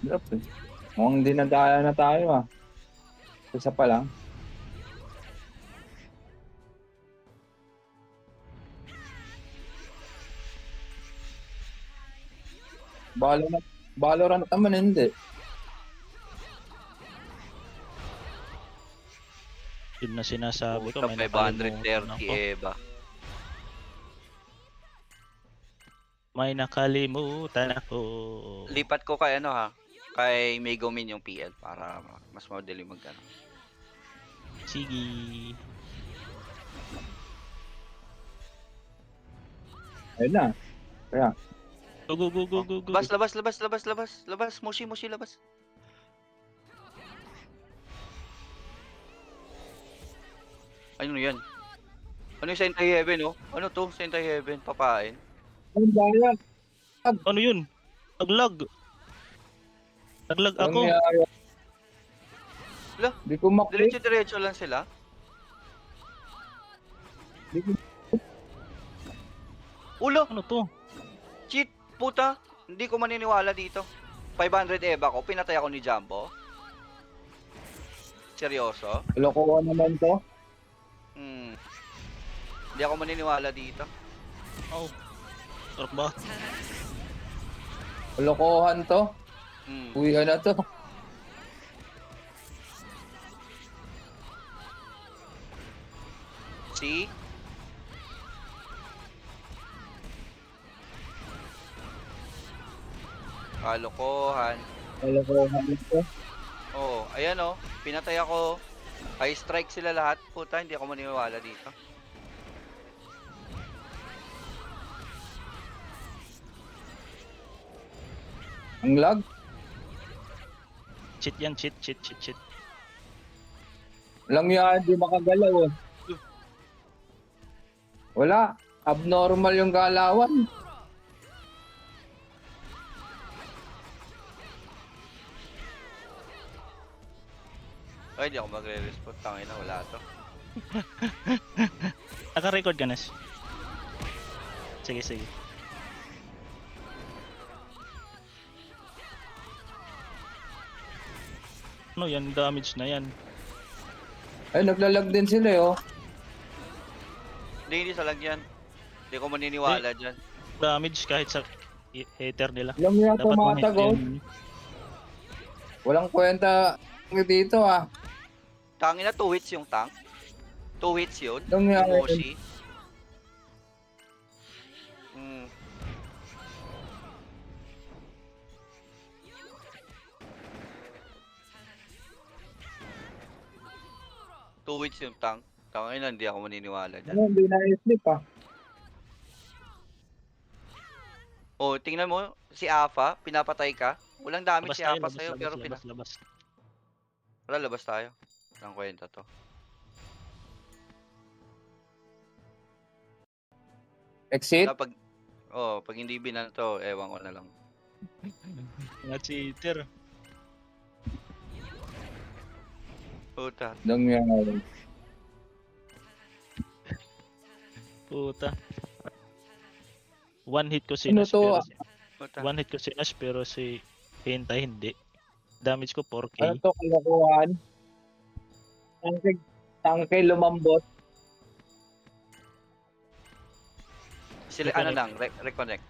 Hirap eh. Mukhang dinadaya na tayo ah. Isa pa lang. Valorant, Valorant naman hindi. Yun na sinasabi ko, Puta, may 530 nakalimutan ako. Eva. May nakalimutan ako. Lipat ko kay ano ha, kay Megumin yung PL para mas madali magano. Sige. Ayun na. Kaya, Go, go, go, go, go, go. Labas. Mushi, labas. Ano yan? Ano yung Sentai Heaven, oh? Ano to? Sentai Heaven, papain. ang daya. Ano yun? Naglag. Naglag Anong ako. nangyari? Wala, Di ko maklik. diretso lang sila. Di ko Ulo, Ano to? cheat, puta. Hindi ko maniniwala dito. 500 Eva ko, pinatay ako ni Jumbo. Seryoso? Lokohan naman to. Hindi ako maniniwala dito. Oh. Sarap ba? Lokohan to. Uwi ka na to. See? Kalokohan. Lokohan to. Oo, ayan oh. Pinatay ako. High strike sila lahat. Puta, hindi ako maniniwala dito. Ang lag. Cheat yan, cheat. Lang yan, di makagalaw eh. Wala. Abnormal yung galawan. Ay, hindi ako magre-respond. Tangina, wala to. Naka-record ka, Nes. Sige. Ano yan? Damage na yan. Ay, naglalag din sila eh oh. Hindi sa lagyan. Hindi ko maniniwala dyan. Damage kahit sa hater nila. Lang yan Dapat one hit tumatag oh. yun. Walang kwenta dito ah. Tangina, 2 hits yung tank. 2 hits yun. Lang yan. Yung Moshi. Two hits yung tank. Tangina, hindi ako maniniwala dyan. Ano, hindi na i-flip ah. Oh, tingnan mo, si Afa, pinapatay ka. Walang damage si Afa sa'yo, pero labas. Wala, labas tayo. Walang kwenta to. Exit? Pag hindi binan to, ewan ko na lang. Mga cheater. Puta. Lang yan. Puta. One hit ko si Ano Nash to? pero Puta. one hit ko si Nash pero si Henta hindi. Damage ko 4k. Ano to, kalakuhan? Tangke lumambot. Sila, ano lang, reconnect.